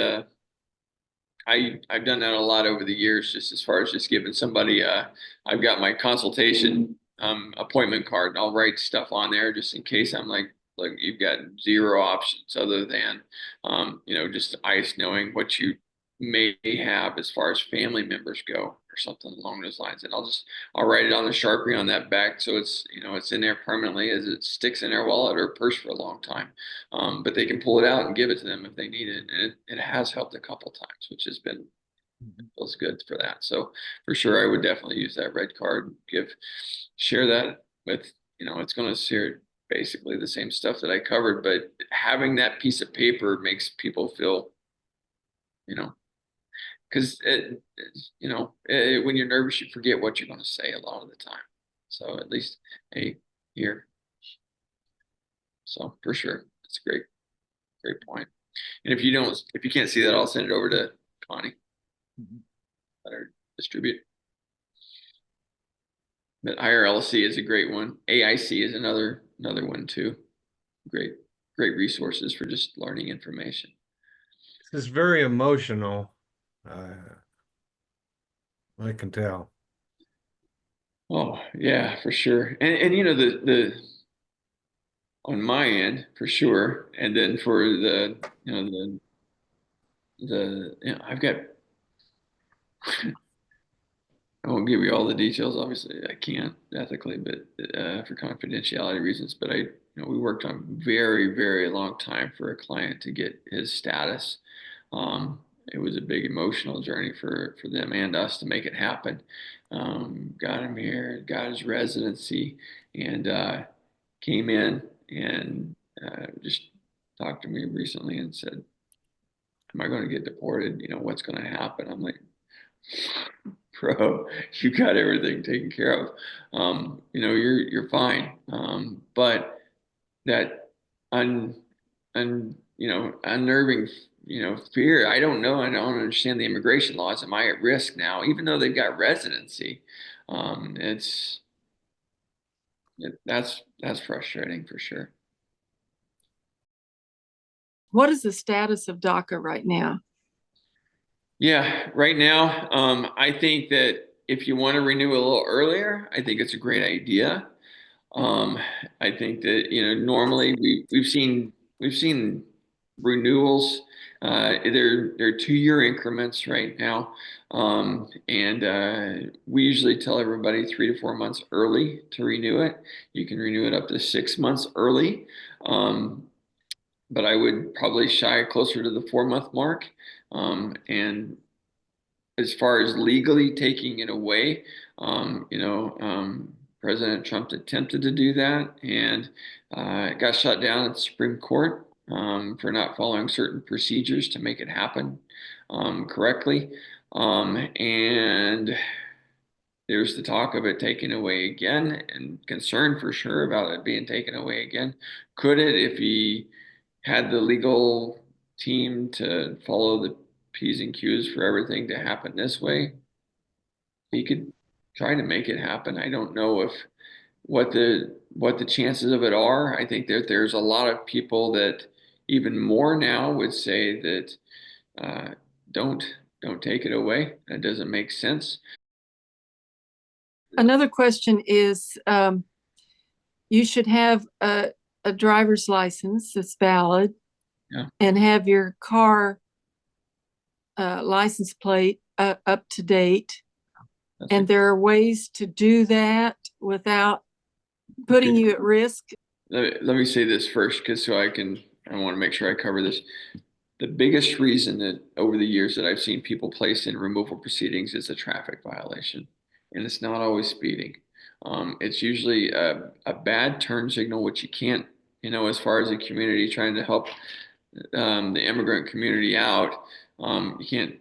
I've done that a lot over the years, just as far as just giving somebody, I've got my consultation, appointment card, and I'll write stuff on there just in case I'm like you've got zero options other than, just ICE knowing what you may have as far as family members go or something along those lines. And I'll write it on the Sharpie on that back. So it's in there permanently as it sticks in their wallet or purse for a long time. But they can pull it out and give it to them if they need it. And it has helped a couple times, which has been feels good for that. So for sure, I would definitely use that red card. Share that with, it's going to share basically the same stuff that I covered, but having that piece of paper makes people feel, because when you're nervous, you forget what you're going to say a lot of the time. So at least, hey, here. So for sure, it's a great point. And if you can't see that, I'll send it over to Connie. Let her distribute. But IRLC is a great one. AIC is another one too. Great resources for just learning information. This is very emotional. I can tell. Oh yeah, for sure. And the on my end for sure, and then for I've got. I won't give you all the details. Obviously, I can't ethically, but for confidentiality reasons. But we worked on very, very long time for a client to get his status. It was a big emotional journey for them and us to make it happen. Got him here, got his residency, and came in and just talked to me recently and said, "Am I going to get deported? What's going to happen?" I'm like, bro, you got everything taken care of. You're fine. But that unnerving, fear. I don't know. I don't understand the immigration laws. Am I at risk now? Even though they've got residency, that's frustrating for sure. What is the status of DACA right now? Yeah, right now, I think that if you want to renew a little earlier, I think it's a great idea. I think that normally we've seen renewals. They're 2-year increments right now, and we usually tell everybody 3 to 4 months early to renew it. You can renew it up to 6 months early, but I would probably shy closer to the 4-month mark. And as far as legally taking it away, President Trump attempted to do that and it got shut down at the Supreme Court for not following certain procedures to make it happen correctly. And there's the talk of it taken away again and concern for sure about it being taken away again. Could it, if he had the legal team to follow the P's and Q's for everything to happen this way, he could try to make it happen. I don't know what the chances of it are. I think that there's a lot of people that even more now would say that don't take it away. That doesn't make sense. Another question is, you should have a driver's license that's valid. Yeah. And have your car license plate up to date. And there are ways to do that without putting you at risk. Let me say this first, because I want to make sure I cover this. The biggest reason that over the years that I've seen people placed in removal proceedings is a traffic violation, and it's not always speeding. It's usually a bad turn signal, which you can't, as far as the community trying to help the immigrant community out, you can't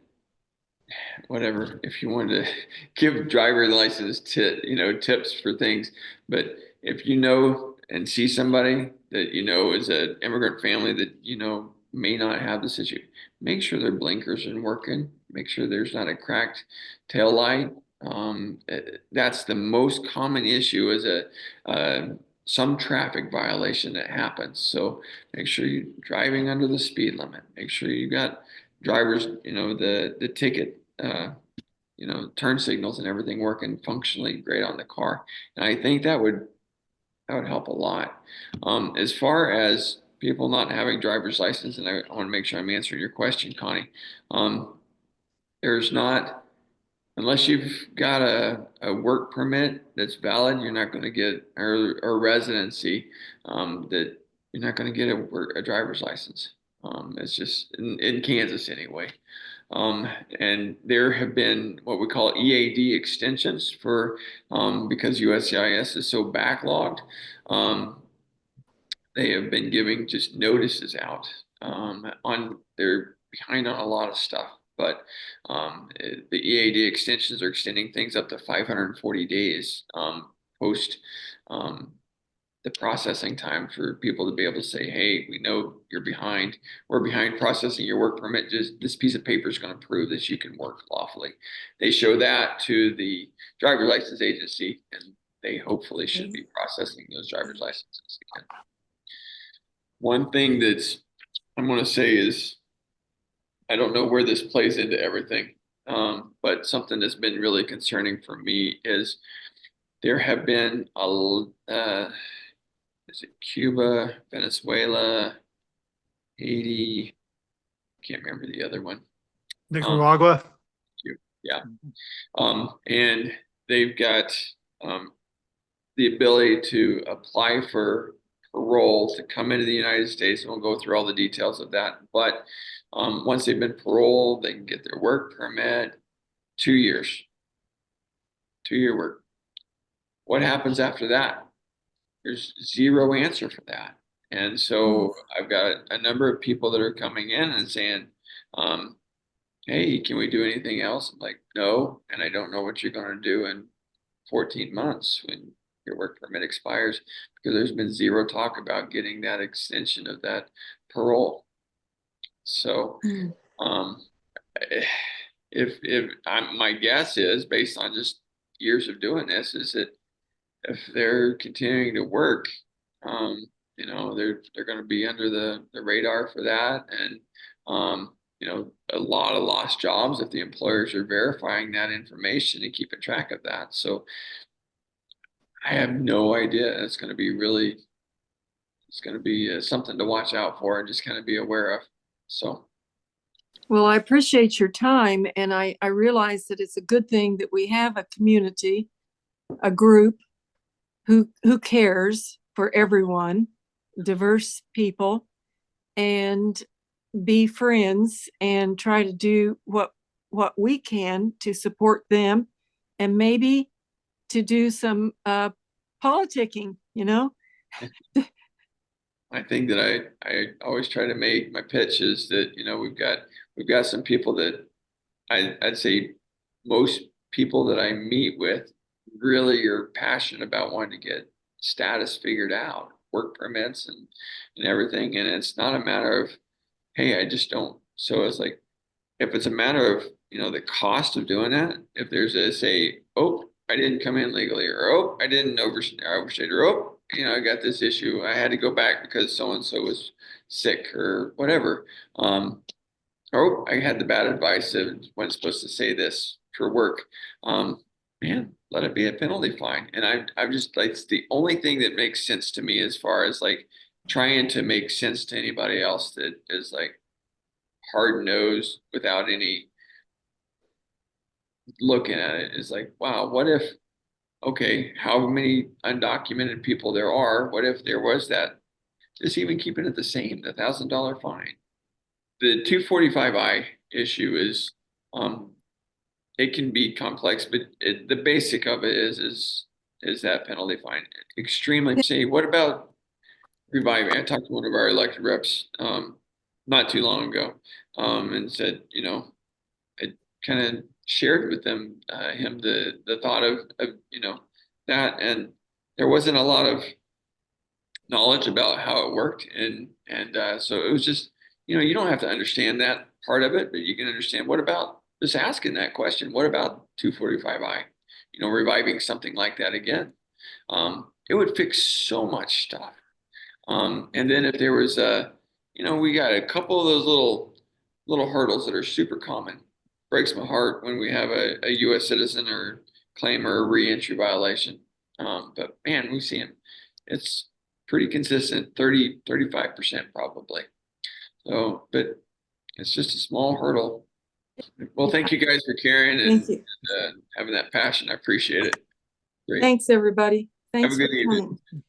whatever, if you wanted to give driver license tips for things, but if you know and see somebody that you know is an immigrant family that you know may not have this issue, make sure their blinkers are working, make sure there's not a cracked tail light. That's the most common issue is some traffic violation that happens. So make sure you're driving under the speed limit. Make sure you got drivers, the ticket, turn signals and everything working functionally great on the car. And I think that would help a lot. As far as people not having driver's license, and I want to make sure I'm answering your question, Connie. There's not, unless you've got a work permit that's valid, you're not going to get, or residency, that you're not going to get a driver's license. It's just in Kansas anyway. And there have been what we call EAD extensions because USCIS is so backlogged. They have been giving just notices out they're behind on a lot of stuff, but the EAD extensions are extending things up to 540 days post the processing time for people to be able to say, hey, we know you're behind. We're behind processing your work permit. Just this piece of paper is going to prove that you can work lawfully. They show that to the driver's license agency, and they hopefully should be processing those driver's licenses again. One thing I'm going to say is, I don't know where this plays into everything, but something that's been really concerning for me is there have been is it Cuba, Venezuela, Haiti? Can't remember the other one. Nicaragua. Yeah. And they've got the ability to apply for parole to come into the United States, and we'll go through all the details of that. But once they've been paroled, they can get their work permit, 2 years, 2-year work. What happens after that? There's zero answer for that. And so I've got a number of people that are coming in and saying, hey, can we do anything else? I'm like, no, and I don't know what you're going to do in 14 months when your work permit expires, because there's been zero talk about getting that extension of that parole. So my guess is, based on just years of doing this, is that if they're continuing to work, they're going to be under the radar for that, and a lot of lost jobs if the employers are verifying that information and keeping track of that. So I have no idea. It's going to be something to watch out for and just kind of be aware of. So. Well, I appreciate your time, and I realize that it's a good thing that we have a community, a group who cares for everyone, diverse people, and be friends and try to do what we can to support them, and maybe to do some politicking, I think that I always try to make my pitch is that, we've got some people that I'd say most people that I meet with really are passionate about wanting to get status figured out, work permits and everything. And it's not a matter of, hey, I just don't. So it's like, if it's a matter of, the cost of doing that, if there's oh, I didn't come in legally, or, oh, I didn't overstay, or, oh, I got this issue. I had to go back because so-and-so was sick or whatever. Oh, I had the bad advice and wasn't supposed to say this for work. Man, let it be a penalty fine. And I'm just like, it's the only thing that makes sense to me as far as like trying to make sense to anybody else that is like hard nosed without any looking at it. Is like, wow, what if, okay, how many undocumented people there are? What if there was that? Just even keeping it the same, the $1,000 fine. The 245I issue is, it can be complex, but the basic of it is that penalty fine. Extremely. Say, what about reviving? I talked to one of our elected reps not too long ago, and said, kind of shared with him the thought of that, and there wasn't a lot of knowledge about how it worked, and so it was just you don't have to understand that part of it, but you can understand what about just asking that question, what about 245I, reviving something like that again. It would fix so much stuff. And then if there was we got a couple of those little hurdles that are super common. Breaks my heart when we have a U.S. citizen or claim or a reentry violation. But man, we see them. It's pretty consistent, 35% probably. So, but it's just a small hurdle. Well, thank you guys for caring and Thank you. having that passion. I appreciate it. Great. Thanks, everybody. Thanks Have a for good evening. coming.